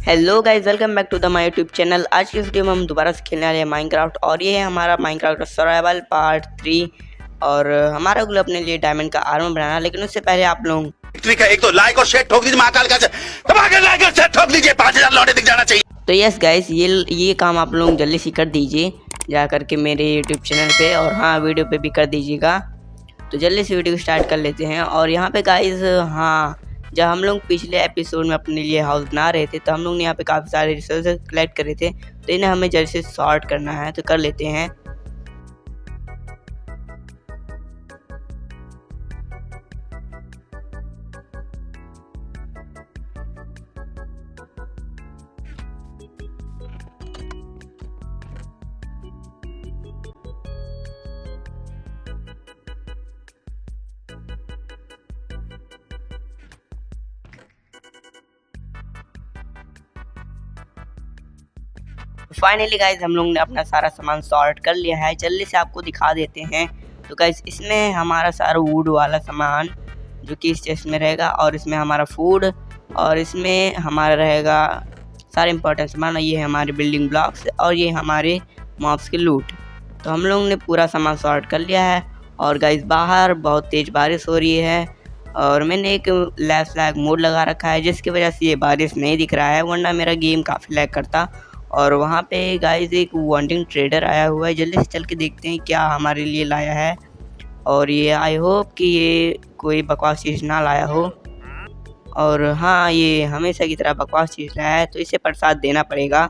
Hello guys, welcome back to the my YouTube channel. आज की इस वीडियो में हम दोबारा से खेलने वाले हैं माइनक्राफ्ट और ये है हमारा माइनक्राफ्ट सर्वाइवल पार्ट 3। और हमारा गोल अपने लिए डायमंड का आर्मर बनाना, लेकिन उससे पहले आप लोग एक तो लाइक और शेयर ठोक दीजिए, महाकाल का लाइक और शेयर ठोक दीजिए, 5000 लौटे दिख जाना चाहिए। तो यस गाइस, ये काम आप लोग जल्दी से कर दीजिए जा करके मेरे यूट्यूब चैनल पे, और हाँ वीडियो पे भी कर दीजिएगा। तो जल्दी से वीडियो स्टार्ट कर लेते हैं। और यहाँ पे गाइस, हाँ, जब हम लोग पिछले एपिसोड में अपने लिए हाउस बना रहे थे तो हम लोग ने यहाँ पे काफ़ी सारे रिसोर्सेज कलेक्ट करे थे, तो इन्हें हमें जल्दी से सॉर्ट करना है, तो कर लेते हैं। फाइनली गाइज, हम लोग ने अपना सारा सामान सॉर्ट कर लिया है। जल्दी से आपको दिखा देते हैं। तो गाइज, इसमें हमारा सारा वुड वाला सामान जो कि इस चेस्ट में रहेगा, और इसमें हमारा फूड, और इसमें हमारा रहेगा सारे इंपॉर्टेंट सामान। ये है हमारे बिल्डिंग ब्लॉक्स, और ये हमारे मॉब्स के लूट। तो हम लोग ने पूरा सामान सॉर्ट कर लिया है। और गाइज, बाहर बहुत तेज़ बारिश हो रही है, और मैंने एक लैश लैग मोड लगा रखा है, जिसकी वजह से ये बारिश नहीं दिख रहा है, वरना मेरा गेम काफ़ी लैग करता। और वहाँ पे गाइस एक वांटिंग ट्रेडर आया हुआ है, जल्दी से चल के देखते हैं क्या हमारे लिए लाया है। और ये आई होप कि ये कोई बकवास चीज़ ना लाया हो, और हाँ, ये हमेशा की तरह बकवास चीज़ लाया है, तो इसे प्रसाद देना पड़ेगा।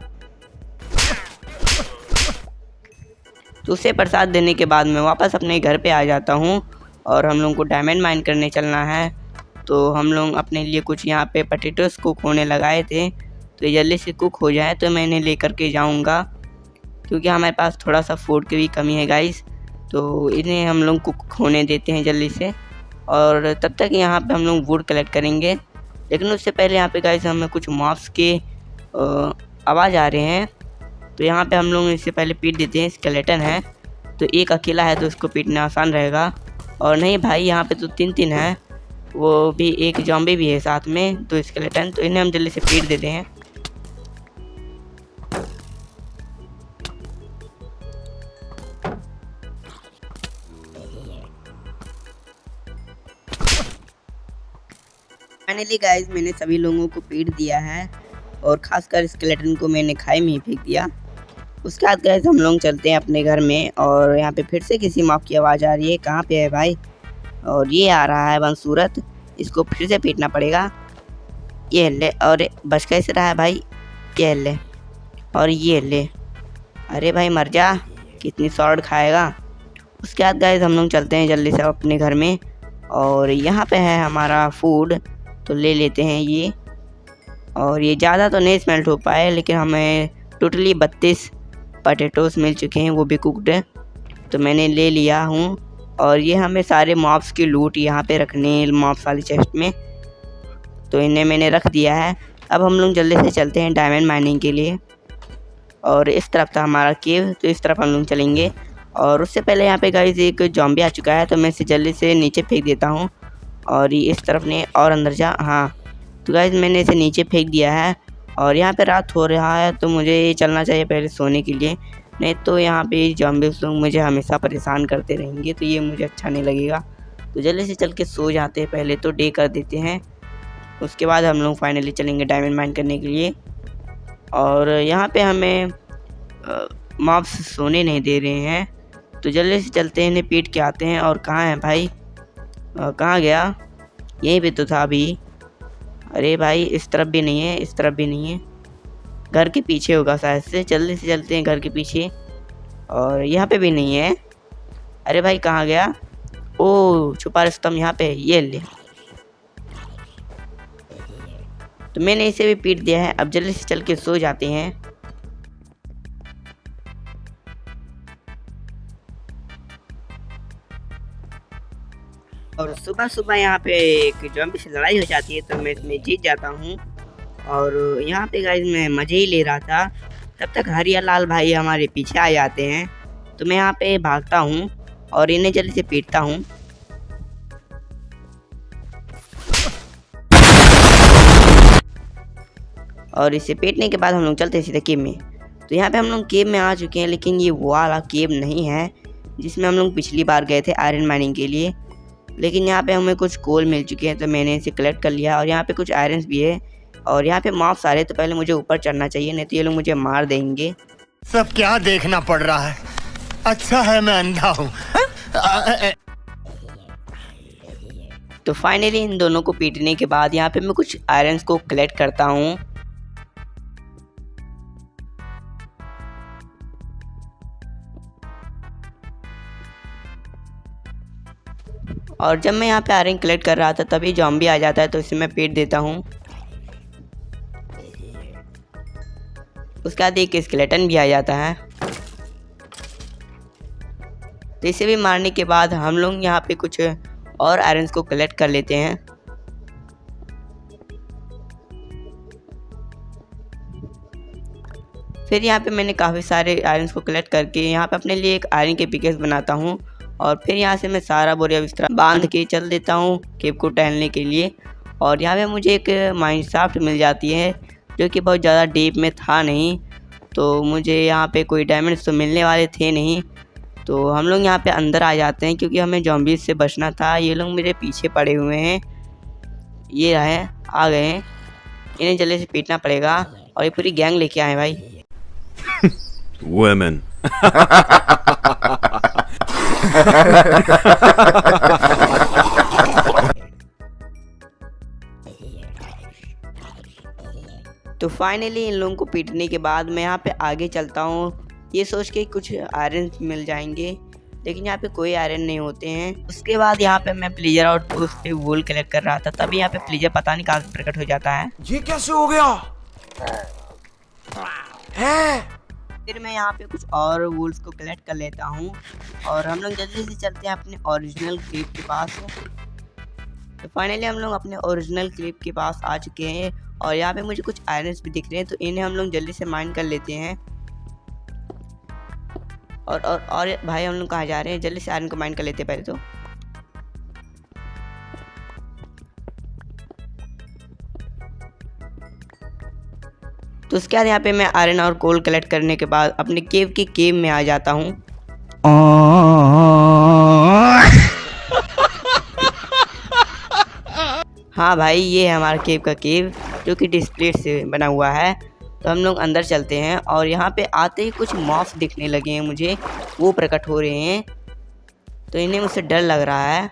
तो उसे प्रसाद देने के बाद मैं वापस अपने घर पे आ जाता हूँ, और हम लोग को डायमंड माइन करने चलना है। तो हम लोग अपने लिए कुछ यहाँ पे पोटैटोस कुक होने लगाए थे, तो ये जल्दी से कुक हो जाए तो मैं इन्हें लेकर के जाऊंगा, क्योंकि हमारे पास थोड़ा सा फूड की भी कमी है गाइस। तो इन्हें हम लोग कुक होने देते हैं जल्दी से, और तब तक यहाँ पे हम लोग वुड कलेक्ट करेंगे। लेकिन उससे पहले यहाँ पे गाइस हमें कुछ मॉब्स के आवाज़ आ रहे हैं, तो यहाँ पे हम लोग इससे पहले पीट देते हैं। स्केलेटन है, तो एक अकेला है तो उसको पीटना आसान रहेगा। और नहीं भाई, यहाँ पे तो 3-3 है, वो भी एक जॉम्बी भी है साथ में, तो स्केलेटन। तो इन्हें हम जल्दी से पीट देते हैं। फाइनली गाइस, मैंने सभी लोगों को पीट दिया है, और ख़ासकर स्केलेटन को मैंने खाई में ही फेंक दिया। उसके बाद गाइस हम लोग चलते हैं अपने घर में, और यहाँ पे फिर से किसी मॉब की आवाज़ आ रही है। कहाँ पे है भाई? और ये आ रहा है बदसूरत, इसको फिर से पीटना पड़ेगा। ये ले, और बच कैसे रहा है भाई? ये ले, और ये ले। अरे भाई मर जा, कितनी शॉट खाएगा। उसके बाद गाइस हम लोग चलते हैं जल्दी से अपने घर में, और यहाँ पे है हमारा फूड, तो ले लेते हैं ये। और ये ज़्यादा तो नहीं स्मेल्ट हो पाए, लेकिन हमें टोटली 32 पोटैटोस मिल चुके हैं, वो भी कुकड, तो मैंने ले लिया हूँ। और ये हमें सारे मॉब्स की लूट यहाँ पे रखने मॉब्स वाली चेस्ट में, तो इन्हें मैंने रख दिया है। अब हम लोग जल्दी से चलते हैं डायमंड माइनिंग के लिए, और इस तरफ था हमारा केव, तो इस तरफ हम लोग चलेंगे। और उससे पहले यहाँ पे गाइस एक जॉम्बी आ चुका है, तो मैं इसे जल्दी से नीचे फेंक देता हूँ। और ये इस तरफ ने, और अंदर जा, हाँ। तो गाइस मैंने इसे नीचे फेंक दिया है, और यहाँ पे रात हो रहा है, तो मुझे चलना चाहिए पहले सोने के लिए, नहीं तो यहाँ पे जॉम्बीज़ लोग मुझे हमेशा परेशान करते रहेंगे, तो ये मुझे अच्छा नहीं लगेगा। तो जल्दी से चल के सो जाते हैं, पहले तो डे कर देते हैं, उसके बाद हम लोग फाइनली चलेंगे डायमंड माइन करने के लिए। और यहाँ पे हमें मॉब्स सोने नहीं दे रहे हैं, तो जल्दी से चलते हैं, इन्हें पीट के आते हैं। और कहाँ है भाई? कहाँ गया? यहीं पे तो था अभी। अरे भाई, इस तरफ भी नहीं है, इस तरफ भी नहीं है, घर के पीछे होगा शायद से। जल्दी से चलते हैं घर के पीछे, और यहाँ पे भी नहीं है। अरे भाई कहाँ गया? ओह, छुपा रुस्तम यहाँ पे, ये ले। तो मैंने इसे भी पीट दिया है। अब जल्दी से चल के सो जाते हैं। और सुबह सुबह यहाँ पे एक जॉम्बी से लड़ाई हो जाती है, तो मैं इसमें जीत जाता हूँ। और यहाँ पे गाइस मैं मज़े ही ले रहा था, तब तक हरिया लाल भाई हमारे पीछे आ जाते हैं, तो मैं यहाँ पे भागता हूँ और इन्हें जल्दी से पीटता हूँ। और इसे पीटने के बाद हम लोग चलते हैं सीधे केव में। तो यहाँ पे हम लोग केव में आ चुके हैं, लेकिन ये वो वाला केव नहीं है जिसमें हम लोग पिछली बार गए थे आयरन माइनिंग के लिए। लेकिन यहाँ पे हमें कुछ कोल मिल चुके हैं, तो मैंने इसे कलेक्ट कर लिया। और यहाँ पे कुछ आयरन्स भी है और यहाँ पे मॉब सारे, तो पहले मुझे ऊपर चढ़ना चाहिए, नहीं तो ये लोग मुझे मार देंगे। सब क्या देखना पड़ रहा है, अच्छा है मैं अंधा हूँ। तो फाइनली इन दोनों को पीटने के बाद यहाँ पे मैं कुछ आयरन्स को कलेक्ट करता हूँ। और जब मैं यहाँ पे आयरन कलेक्ट कर रहा था तभी जॉम्बी आ जाता है, तो इसे मैं पीट देता हूँ। उसके बाद एक स्केलेटन भी आ जाता है, तो इसे भी मारने के बाद हम लोग यहाँ पे कुछ और आयरन्स को कलेक्ट कर लेते हैं। फिर यहाँ पे मैंने काफ़ी सारे आयरन्स को कलेक्ट करके यहाँ पे अपने लिए एक आयरन के पिकेस बनाता हूँ। और फिर यहाँ से मैं सारा बोरिया बिस्तरा बांध के चल देता हूँ केव को टहलने के लिए। और यहाँ पे मुझे एक माइन शाफ्ट मिल जाती है जो कि बहुत ज़्यादा डीप में था नहीं, तो मुझे यहाँ पे कोई डायमंड्स तो मिलने वाले थे नहीं। तो हम लोग यहाँ पे अंदर आ जाते हैं क्योंकि हमें ज़ॉम्बीज़ से बचना था। ये लोग मेरे पीछे पड़े हुए हैं, ये रहे आ गए हैं, इन्हें जल्दी से पीटना पड़ेगा। और ये पूरी गैंग लेके आए भाई। Women. तो फाइनली इन लोगों को पीटने के बाद मैं यहाँ पे आगे चलता हूँ, ये सोच के कुछ आयरन मिल जाएंगे, लेकिन यहाँ पे कोई आयरन नहीं होते हैं। उसके बाद यहाँ पे मैं प्लीजर और टूल्स पे वूल कलेक्ट कर रहा था, तभी यहाँ पे प्लीजर पता नहीं कहाँ से प्रकट हो जाता है। ये कैसे हो गया है? फिर मैं यहाँ पे कुछ और वूल्स को कलेक्ट कर लेता हूँ और हम लोग जल्दी से चलते हैं अपने ओरिजिनल क्लिप के पास। तो फाइनली हम लोग अपने ओरिजिनल क्लिप के पास आ चुके हैं और यहाँ पे मुझे कुछ आयरन्स भी दिख रहे हैं, तो इन्हें हम लोग जल्दी से माइन कर लेते हैं। और भाई हम लोग कहाँ जा रहे हैं, जल्दी से आयरन को माइन कर लेते हैं पहले तो। तो उसके बाद यहाँ पे मैं आयरन और कोल कलेक्ट करने के बाद अपने केव में आ जाता हूँ। हाँ भाई, ये है हमारा केव का केव जो कि डिस्प्ले से बना हुआ है। तो हम लोग अंदर चलते हैं और यहाँ पे आते ही कुछ मॉब्स दिखने लगे हैं मुझे, वो प्रकट हो रहे हैं, तो इन्हें मुझसे डर लग रहा है।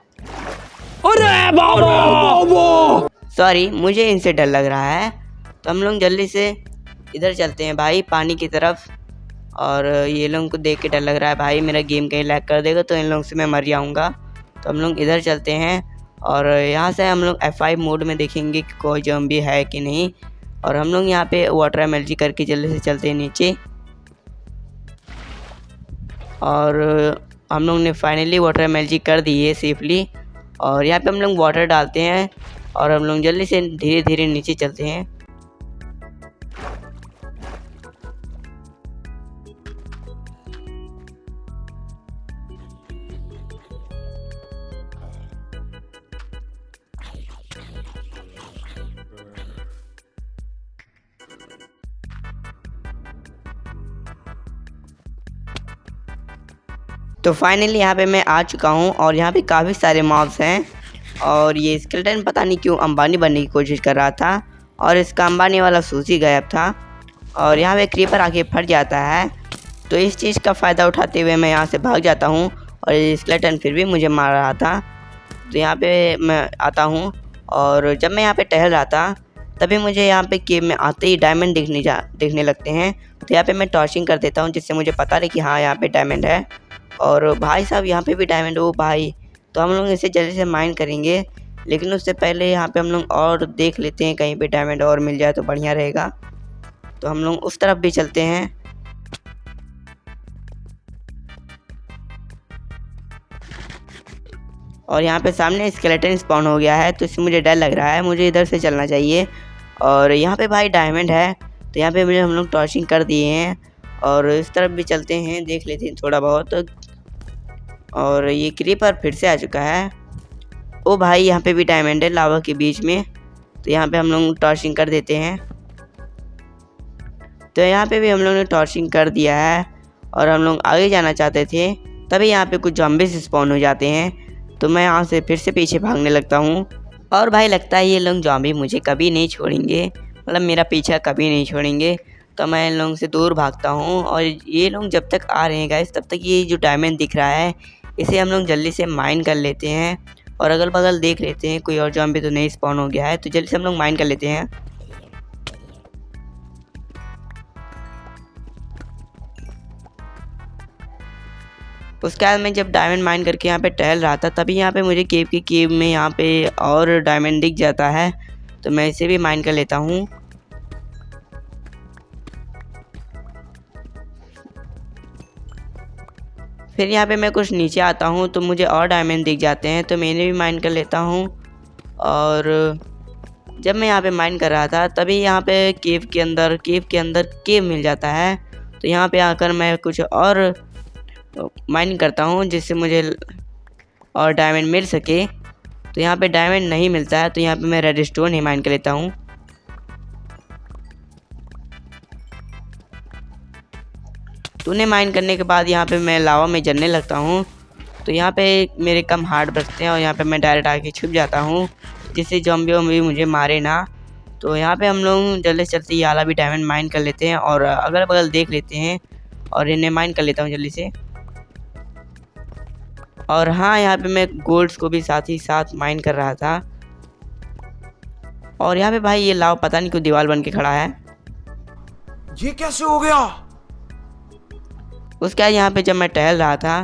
अरे बाबा! सॉरी, मुझे इनसे डर लग रहा है। तो हम लोग जल्दी से इधर चलते हैं भाई पानी की तरफ। और ये लोगों को देख के डर लग रहा है भाई, मेरा गेम कहीं लैग कर देगा तो इन लोगों से मैं मर जाऊँगा। तो हम लोग इधर चलते हैं और यहाँ से हम लोग F5 मोड में देखेंगे कि कोई ज़ॉम्बी है कि नहीं। और हम लोग यहाँ पे वाटर एमएलजी करके जल्दी से चलते हैं नीचे। और हम लोग ने फाइनली वाटर एमएलजी कर दी है सेफली। और यहाँ पे हम लोग वाटर डालते हैं और हम लोग जल्दी से धीरे धीरे नीचे चलते हैं। तो फाइनली यहाँ पे मैं आ चुका हूँ और यहाँ पे काफ़ी सारे मॉब्स हैं। और ये स्केलेटन पता नहीं क्यों अंबानी बनने की कोशिश कर रहा था और इसका अंबानी वाला सूजी गायब था। और यहाँ पे क्रीपर आके फट जाता है, तो इस चीज़ का फ़ायदा उठाते हुए मैं यहाँ से भाग जाता हूँ और ये स्केलेटन फिर भी मुझे मार रहा था। तो यहाँ पे मैं आता हूँ और जब मैं यहाँ पे टहल रहा था तभी मुझे यहाँ पे केव में आते ही डायमंड दिखने लगते हैं। तो यहाँ पे मैं टॉर्चिंग कर देता हूँ जिससे मुझे पता रहे कि हाँ यहाँ पे डायमंड है। और भाई साहब यहाँ पे भी डायमंड हो भाई, तो हम लोग इसे जल्दी से माइन करेंगे, लेकिन उससे पहले यहाँ पे हम लोग और देख लेते हैं, कहीं पे डायमंड और मिल जाए तो बढ़िया रहेगा। तो हम लोग उस तरफ भी चलते हैं। और यहाँ पे सामने स्केलेटन स्पॉन हो गया है, तो इससे मुझे डर लग रहा है, मुझे इधर से चलना चाहिए। और यहाँ पे भाई डायमंड है, तो यहाँ पे मुझे हम लोग टॉर्चिंग कर दिए हैं और इस तरफ भी चलते हैं, देख लेते हैं थोड़ा बहुत। और ये क्रीपर फिर से आ चुका है। ओ भाई, यहाँ पे भी डायमंड है लावा के बीच में, तो यहाँ पे हम लोग टॉर्चिंग कर देते हैं। तो यहाँ पे भी हम लोग ने टॉर्चिंग कर दिया है और हम लोग आगे जाना चाहते थे, तभी यहाँ पे कुछ ज़ॉम्बीज़ स्पॉन हो जाते हैं। तो मैं यहाँ से फिर से पीछे भागने लगता हूँ और भाई लगता है ये लोग ज़ॉम्बी मुझे कभी नहीं छोड़ेंगे, मतलब मेरा पीछा कभी नहीं छोड़ेंगे। तो मैं इन लोगों से दूर भागता हूँ और ये लोग जब तक आ रहे हैं गाइस तब तक ये जो डायमंड दिख रहा है इसे हम लोग जल्दी से माइन कर लेते हैं और अगल बगल देख लेते हैं कोई और ज़ॉम्बी तो नहीं स्पॉन हो गया है, तो जल्दी से हम लोग माइन कर लेते हैं। उसके बाद मैं जब डायमंड माइन करके यहाँ पे टहल रहा था तभी यहाँ पे मुझे केव में यहाँ पे और डायमंड दिख जाता है, तो मैं इसे भी माइन कर लेता हूँ। फिर यहाँ पे मैं कुछ नीचे आता हूँ तो मुझे और डायमंड दिख जाते हैं, तो मैंने भी माइन कर लेता हूँ। और जब मैं यहाँ पे माइन कर रहा था तभी यहाँ पे केव के अंदर केव मिल जाता है, तो यहाँ पे आकर मैं कुछ और माइनिंग करता हूँ जिससे मुझे और डायमंड मिल सके। तो यहाँ पे डायमंड नहीं मिलता है तो यहाँ पे मैं रेडस्टोन ही माइन कर लेता हूँ। तूने माइन करने के बाद यहाँ पे मैं लावा में जलने लगता हूँ, तो यहाँ पे मेरे कम हार्ट बचते हैं और यहाँ पे मैं डायरेक्ट आके छुप जाता हूँ जिससे ज़ॉम्बी मुझे मारे ना। तो यहाँ पे हम लोग जल्दी से जल्दी ये वाला भी डायमंड माइन कर लेते हैं और अगल बगल देख लेते हैं और इन्हें माइन कर लेता हूँ जल्दी से। और हाँ, यहाँ पे मैं गोल्ड्स को भी साथ ही साथ माइन कर रहा था। और यहाँ पे भाई ये लावा पता नहीं क्यों दीवार बन के खड़ा है, ये कैसे हो गया? उसके बाद यहाँ पे जब मैं टहल रहा था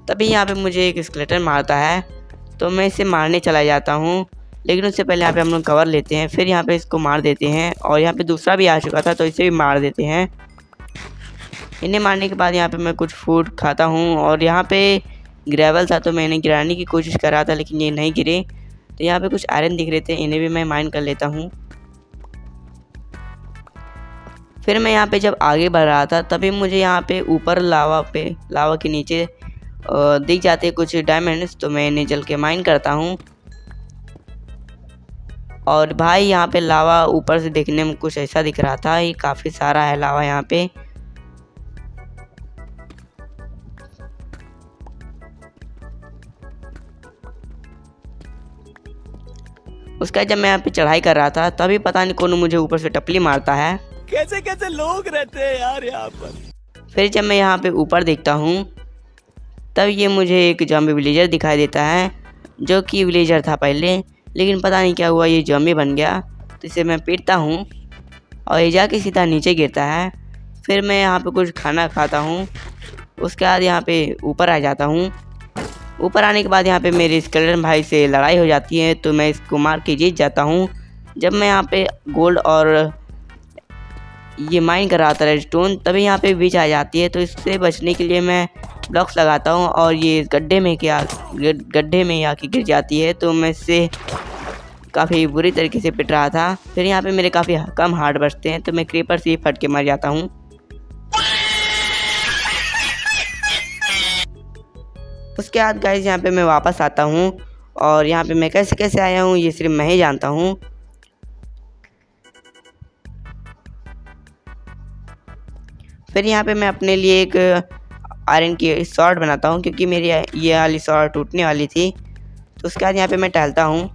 तभी यहाँ पे मुझे एक स्केलेटन मारता है, तो मैं इसे मारने चला जाता हूँ। लेकिन उससे पहले यहाँ पे हम लोग कवर लेते हैं, फिर यहाँ पे इसको मार देते हैं और यहाँ पे दूसरा भी आ चुका था तो इसे भी मार देते हैं। इन्हें मारने के बाद यहाँ पे मैं कुछ फूड खाता हूँ और यहाँ पे ग्रेवल था तो मैंने गिराने की कोशिश कर रहा था लेकिन ये नहीं गिरे। तो यहाँ पे कुछ आयरन दिख रहे थे, इन्हें भी मैं माइन कर लेता हूँ। फिर मैं यहाँ पे जब आगे बढ़ रहा था तभी मुझे यहाँ पे ऊपर लावा के नीचे दिख जाते कुछ डायमंड्स, तो मैं इन्हें जल के माइन करता हूँ। और भाई यहाँ पे लावा ऊपर से देखने में कुछ ऐसा दिख रहा था, ये काफ़ी सारा है लावा यहाँ पे। उसका जब मैं यहाँ पे चढ़ाई कर रहा था तभी पता नहीं कौन मुझे ऊपर से टपली मारता है। कैसे कैसे लोग रहते हैं यार यहाँ पर। फिर जब मैं यहाँ पे ऊपर देखता हूँ तब ये मुझे एक ज़ॉम्बी विलेजर दिखाई देता है, जो कि विलेजर था पहले, लेकिन पता नहीं क्या हुआ ये ज़ॉम्बी बन गया। तो इसे मैं पीटता हूँ और ये जाके सीधा नीचे गिरता है। फिर मैं यहाँ पे कुछ खाना खाता हूँ, उसके बाद यहाँ पे ऊपर आ जाता हूँ। ऊपर आने के बाद यहाँ पे मेरे स्केलेटन भाई से लड़ाई हो जाती है, तो मैं इसको मार के जीत जाता हूँ। जब मैं यहाँ पे गोल्ड और ये माइन कर रहा था रेडस्टोन, तभी यहाँ पे बीच आ जाती है, तो इससे बचने के लिए मैं ब्लॉक्स लगाता हूँ और ये गड्ढे में आके गिर जाती है, तो मैं इससे काफ़ी बुरी तरीके से पिट रहा था। फिर यहाँ पे मेरे काफ़ी कम हार्ट बचते हैं, तो मैं क्रीपर से ही फट के मर जाता हूँ। उसके बाद गाइस यहाँ पे मैं वापस आता हूँ और यहाँ पे मैं कैसे कैसे आया हूँ ये सिर्फ मैं ही जानता हूँ। फिर यहाँ पे मैं अपने लिए एक आयरन की शॉर्ट बनाता हूँ, क्योंकि मेरी ये वाली शॉर्ट टूटने वाली थी। तो उसके बाद यहाँ पे मैं टहलता हूँ।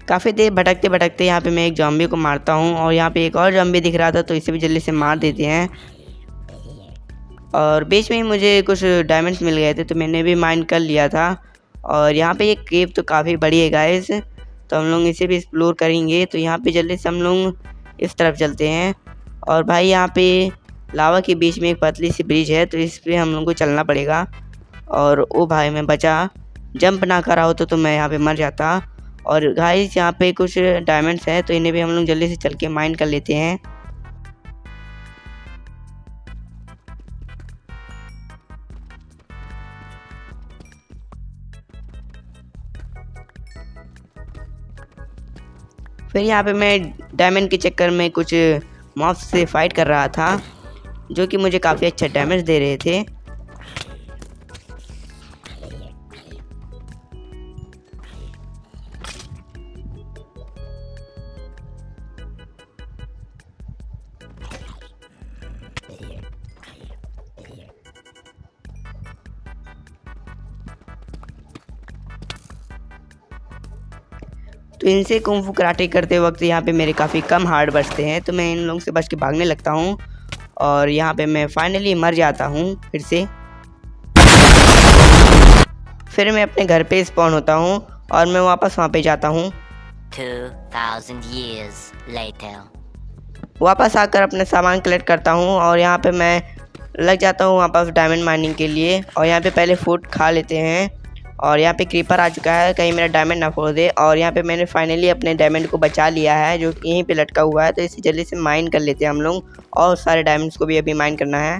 काफ़ी देर भटकते भटकते यहाँ पे मैं एक ज़ॉम्बी को मारता हूँ और यहाँ पे एक और ज़ॉम्बी दिख रहा था, तो इसे भी जल्दी से मार देते हैं। और बीच में ही मुझे कुछ डायमंड्स मिल गए थे, तो मैंने भी माइन कर लिया था। और यहाँ पे एक केव तो काफ़ी बड़ी है गाइस, तो हम लोग इसे भी एक्सप्लोर करेंगे। तो यहाँ पे जल्दी से हम लोग इस तरफ चलते हैं। और भाई यहाँ पे लावा के बीच में एक पतली सी ब्रिज है, तो इस पर हम लोग को चलना पड़ेगा। और ओ भाई मैं बचा, जंप ना करा हो तो मैं यहाँ पे मर जाता। और गाइस यहाँ पे कुछ डायमंड्स है, तो इन्हें भी हम लोग जल्दी से चल के माइन कर लेते हैं। फिर यहाँ पे मैं डायमंड के चक्कर में कुछ मॉब्स से फाइट कर रहा था जो कि मुझे काफ़ी अच्छा डैमेज दे रहे थे। तो इनसे कुंफू कराटे करते वक्त यहाँ पे मेरे काफ़ी कम हार्ट बचते हैं, तो मैं इन लोगों से बच के भागने लगता हूँ और यहाँ पे मैं फाइनली मर जाता हूँ फिर से। फिर मैं अपने घर पे स्पॉन होता हूँ और मैं वापस वहाँ पे जाता हूँ। 2000 years later. वापस आकर अपने सामान कलेक्ट करता हूँ और यहाँ पे मैं लग जाता हूँ वापस डायमंड माइनिंग के लिए। और यहाँ पे पहले फूड खा लेते हैं और यहाँ पे क्रीपर आ चुका है, कहीं मेरा डायमंड ना फोड़ दे। और यहाँ पे मैंने फाइनली अपने डायमंड को बचा लिया है जो कि यहीं पे लटका हुआ है, तो इसे जल्दी से माइन कर लेते हैं हम लोग और सारे डायमंड्स को भी अभी माइन करना है।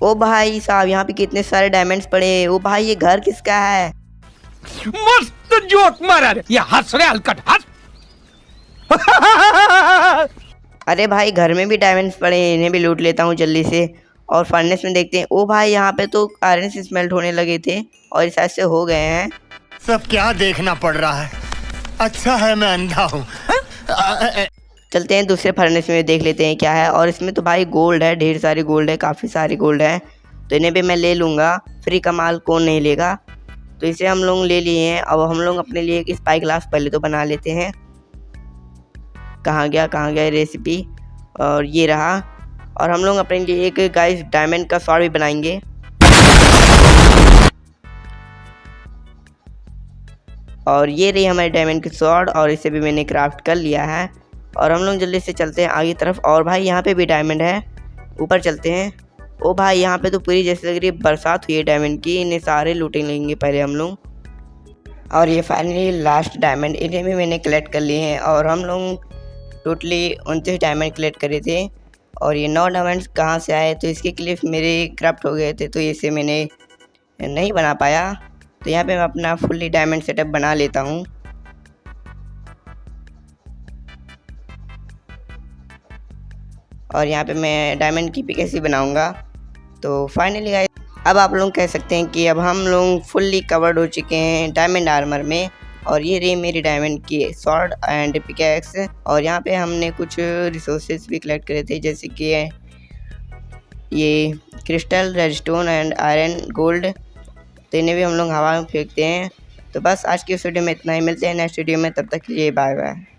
ओ भाई साहब, यहाँ पे कितने सारे डायमंड्स पड़े हैं। ओ भाई, ये घर किसका है? मस्त जोक मारा रे, ये हंस रे हलकट हंस। अरे भाई, घर में भी डायमंड्स पड़े हैं, इन्हें भी लूट लेता हूँ जल्दी से। और फर्नेस में देखते हैं। ओ भाई, यहाँ पे तो आयरन से स्मेल्ट होने लगे थे और इस ऐसे हो गए हैं। सब क्या देखना पड़ रहा है? अच्छा है मैं अंधा हूँ। चलते हैं दूसरे फर्नेस में देख लेते हैं क्या है। और इसमें तो भाई गोल्ड है, ढेर सारी गोल्ड है, काफ़ी सारी गोल्ड है, तो इन्हें भी मैं ले लूँगा। फ्री का माल कौन नहीं लेगा। तो इसे हम लोग ले लिए हैं। अब हम लोग अपने लिए एक स्पाई ग्लास पहले तो बना लेते हैं। कहाँ गया रेसिपी, और ये रहा। और हम लोग अपने लिए एक गाइस डायमंड का स्वॉर्ड भी बनाएंगे। और ये रही हमारी डायमंड की स्वॉर्ड, और इसे भी मैंने क्राफ्ट कर लिया है। और हम लोग जल्दी से चलते हैं आगे तरफ। और भाई, यहाँ पे भी डायमंड है, ऊपर चलते हैं। ओ भाई, यहाँ पे तो पूरी जैसे लग रही है बरसात हुई है डायमंड की। इन्हें सारे लूटें लेंगे पहले हम लोग। और ये फाइनली लास्ट डायमंड, इन्हें भी मैंने कलेक्ट कर लिए हैं। और हम लोग टोटली 29 डायमंड कलेक्ट करे थे। और ये 9 डायमंड्स कहाँ से आए, तो इसके क्लिप मेरे क्राफ्ट हो गए थे, तो इसे मैंने नहीं बना पाया। तो यहाँ पे मैं अपना फुल्ली डायमंड सेटअप बना लेता हूँ। और यहाँ पे मैं डायमंड की पिक ऐसी बनाऊँगा। तो फाइनली गाइस, अब आप लोग कह सकते हैं कि अब हम लोग फुल्ली कवर्ड हो चुके हैं डायमंड आर्मर में। और ये रही मेरी डायमंड की स्वॉर्ड एंड पिकैक्स। और यहाँ पे हमने कुछ रिसोर्सेज भी कलेक्ट करे थे, जैसे कि ये crystal, redstone and iron gold, तो इन्हें भी हम लोग हवा में फेंकते हैं। तो बस आज की इस वीडियो में इतना ही। मिलते हैं नेक्स्ट वीडियो में, तब तक के लिए बाय बाय।